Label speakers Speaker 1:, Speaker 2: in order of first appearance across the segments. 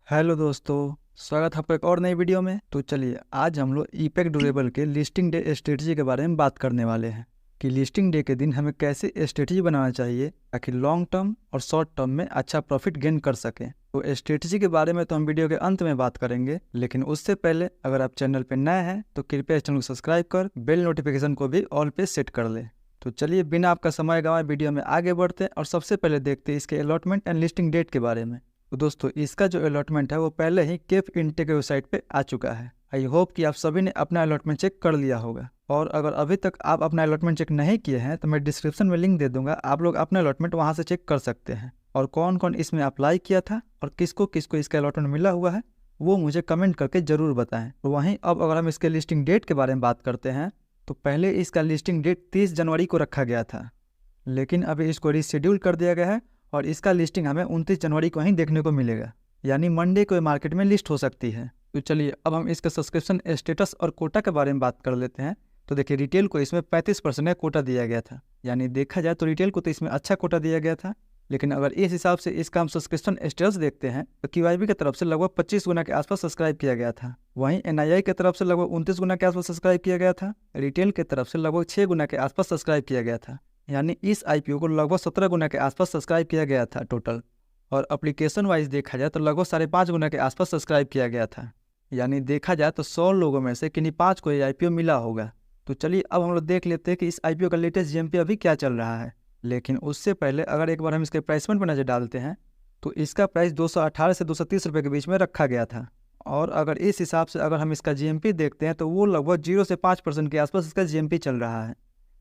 Speaker 1: Hello दोस्तों, स्वागत है आपका एक और नई वीडियो में। तो चलिए आज हम लोग ईपेक ड्यूरेबल के लिस्टिंग डे स्ट्रेटजी के बारे में बात करने वाले हैं कि लिस्टिंग डे के दिन हमें कैसे स्ट्रेटजी बनाना चाहिए ताकि लॉन्ग टर्म और शॉर्ट टर्म में अच्छा प्रॉफिट गेन कर सकें। तो स्ट्रेटजी के बारे में तो हम वीडियो के अंत में बात करेंगे, लेकिन उससे पहले अगर आप चैनल पर नए हैं तो कृपया चैनल को सब्सक्राइब कर बेल नोटिफिकेशन को भी ऑल पे सेट कर ले। तो चलिए बिना आपका समय गंवाए वीडियो में आगे बढ़ते हैं और सबसे पहले देखते हैं इसके अलॉटमेंट एंड लिस्टिंग डेट के बारे में। तो दोस्तों इसका जो अलॉटमेंट है वो पहले ही केफ इंटेक वेबसाइट पे आ चुका है। आई होप कि आप सभी ने अपना अलॉटमेंट चेक कर लिया होगा, और अगर अभी तक आप अपना अलॉटमेंट चेक नहीं किए हैं तो मैं डिस्क्रिप्शन में लिंक दे दूंगा, आप लोग अपना अलॉटमेंट वहां से चेक कर सकते हैं। और कौन कौन इसमें अप्लाई किया था और किसको किसको इसका अलॉटमेंट मिला हुआ है वो मुझे कमेंट करके जरूर बताएं। तो वहीं अब अगर हम इसके लिस्टिंग डेट के बारे में बात करते हैं तो पहले इसका लिस्टिंग डेट 30 जनवरी को रखा गया था, लेकिन अभी इसको रीशेड्यूल कर दिया गया है और इसका लिस्टिंग हमें 29 जनवरी को ही देखने को मिलेगा, यानी मंडे को मार्केट में लिस्ट हो सकती है। तो चलिए अब हम इसका सब्सक्रिप्शन स्टेटस और कोटा के बारे में बात कर लेते हैं। तो देखिए रिटेल को इसमें 35% का कोटा दिया गया था, यानी देखा जाए तो रिटेल को तो इसमें अच्छा कोटा दिया गया था। लेकिन अगर इस हिसाब से इसका हम सब्सक्रिप्शन स्टेटस देखते हैं तो QIB की तरफ से लगभग 25 गुना के आसपास सब्सक्राइब किया गया था। वहीं NII की तरफ से लगभग 29 गुना के आसपास सब्सक्राइब किया गया था। रिटेल की तरफ से लगभग 6 गुना के आसपास सब्सक्राइब किया गया था, यानी इस IPO को लगभग 17 गुना के आसपास सब्सक्राइब किया गया था टोटल। और एप्लीकेशन वाइज देखा जाए तो लगभग 5.5 गुना के आसपास सब्सक्राइब किया गया था, यानी देखा जाए तो 100 लोगों में से किन्हीं 5 को ये IPO मिला होगा। तो चलिए अब हम लोग देख लेते हैं कि इस IPO का लेटेस्ट GMP अभी क्या चल रहा है। लेकिन उससे पहले अगर एक बार हम इसके प्राइसमेंट पर नज़र डालते हैं तो इसका प्राइस 218 से 230 रुपये के बीच में रखा गया था। और अगर इस हिसाब से अगर हम इसका GMP देखते हैं तो वो लगभग 0 से 5% के आसपास इसका GMP चल रहा है,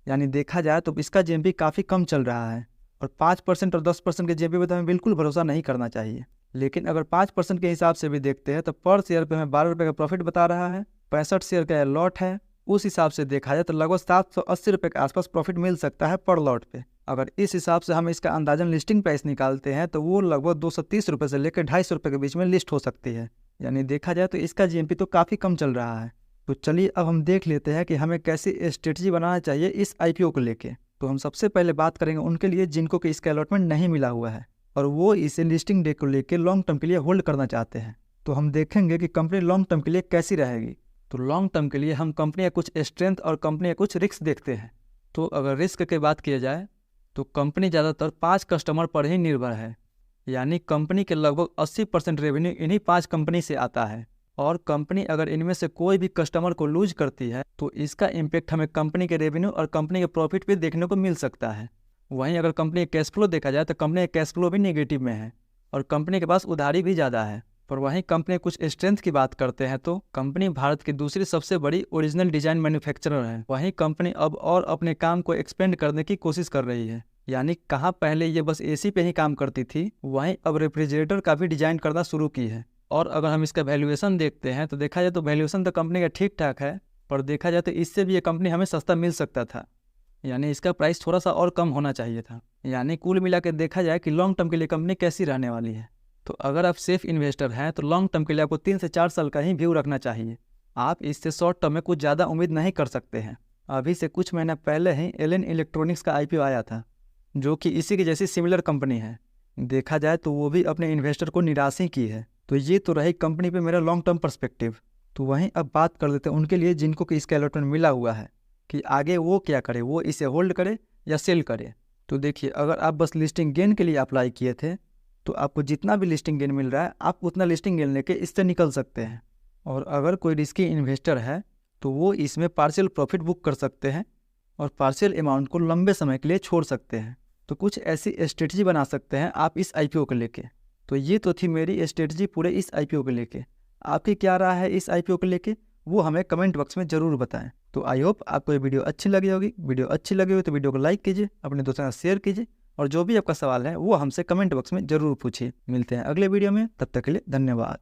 Speaker 1: यानी देखा जाए तो इसका GMP काफ़ी कम चल रहा है। और 5% और 10% के GMP पर तो हमें बिल्कुल भरोसा नहीं करना चाहिए। लेकिन अगर 5% के हिसाब से भी देखते हैं तो पर शेयर पे हमें 12 रुपये का प्रॉफिट बता रहा है। 65 शेयर का लॉट है, उस हिसाब से देखा जाए तो लगभग 780 रुपये के आसपास प्रॉफिट मिल सकता है पर लॉट पे। अगर इस हिसाब से हम इसका अंदाजन लिस्टिंग प्राइस निकालते हैं तो वो लगभग 230 रुपये से लेकर 250 रुपये के बीच में लिस्ट हो सकती है, यानी देखा जाए तो इसका GMP तो काफ़ी कम चल रहा है। तो चलिए अब हम देख लेते हैं कि हमें कैसी स्ट्रेटजी बनाना चाहिए इस IPO को लेके। तो हम सबसे पहले बात करेंगे उनके लिए जिनको कि इसका अलॉटमेंट नहीं मिला हुआ है और वो इसे लिस्टिंग डे को लेकर लॉन्ग टर्म के लिए होल्ड करना चाहते हैं। तो हम देखेंगे कि कंपनी लॉन्ग टर्म के लिए कैसी रहेगी। तो लॉन्ग टर्म के लिए हम कंपनी का कुछ स्ट्रेंथ और कंपनी का कुछ रिस्क देखते हैं। तो अगर रिस्क की बात किया जाए तो कंपनी ज़्यादातर 5 कस्टमर पर ही निर्भर है, यानी कंपनी के लगभग 80% रेवेन्यू इन्हीं 5 कंपनी से आता है। और कंपनी अगर इनमें से कोई भी कस्टमर को लूज करती है तो इसका इम्पैक्ट हमें कंपनी के रेवेन्यू और कंपनी के प्रॉफिट पे देखने को मिल सकता है। वहीं अगर कंपनी का कैश फ्लो देखा जाए तो कंपनी का कैश फ्लो भी नेगेटिव में है और कंपनी के पास उधारी भी ज़्यादा है। पर वहीं कंपनी कुछ स्ट्रेंथ की बात करते हैं तो कंपनी भारत की दूसरी सबसे बड़ी ओरिजिनल डिजाइन मैन्युफैक्चरर है। वहीं कंपनी अब और अपने काम को एक्सपेंड करने की कोशिश कर रही है, यानी कहाँ पहले ये बस AC पे ही काम करती थी, वहीं अब रेफ्रिजरेटर का भी डिजाइन करना शुरू की है। और अगर हम इसका वैल्यूएशन देखते हैं तो देखा जाए तो वैल्यूएशन तो कंपनी का ठीक ठाक है, पर देखा जाए तो इससे भी ये कंपनी हमें सस्ता मिल सकता था, यानी इसका प्राइस थोड़ा सा और कम होना चाहिए था। यानी कुल मिला के देखा जाए कि लॉन्ग टर्म के लिए कंपनी कैसी रहने वाली है। तो अगर आप सेफ इन्वेस्टर हैं तो लॉन्ग टर्म के लिए आपको 3 से 4 साल का ही व्यू रखना चाहिए। आप इससे शॉर्ट टर्म में कुछ ज़्यादा उम्मीद नहीं कर सकते हैं। अभी से कुछ महीना पहले ही एलन इलेक्ट्रॉनिक्स का IPO आया था, जो कि इसी की जैसी सिमिलर कंपनी है। देखा जाए तो वो भी अपने इन्वेस्टर को निराश ही की है। तो ये तो रही कंपनी पे मेरा लॉन्ग टर्म पर्सपेक्टिव। तो वहीं अब बात कर लेते हैं उनके लिए जिनको कि इसका अलॉटमेंट मिला हुआ है कि आगे वो क्या करे, वो इसे होल्ड करे या सेल करे। तो देखिए अगर आप बस लिस्टिंग गेन के लिए अप्लाई किए थे तो आपको जितना भी लिस्टिंग गेन मिल रहा है आप उतना लिस्टिंग गेन लेके इससे निकल सकते हैं। और अगर कोई रिस्की इन्वेस्टर है तो वो इसमें पार्शियल प्रॉफिट बुक कर सकते हैं और पार्शियल अमाउंट को लंबे समय के लिए छोड़ सकते हैं। तो कुछ ऐसी स्ट्रेटजी बना सकते हैं आप इस IPO को लेके। तो ये तो थी मेरी स्ट्रेटजी पूरे इस IPO को लेके। आपकी क्या राय है इस IPO को लेके वो हमें कमेंट बॉक्स में ज़रूर बताएं। तो आई होप आपको ये वीडियो अच्छी लगी होगी। वीडियो अच्छी लगी हो तो वीडियो को लाइक कीजिए, अपने दोस्तों के साथ शेयर कीजिए, और जो भी आपका सवाल है वो हमसे कमेंट बॉक्स में ज़रूर पूछिए। मिलते हैं अगले वीडियो में, तब तक के लिए धन्यवाद।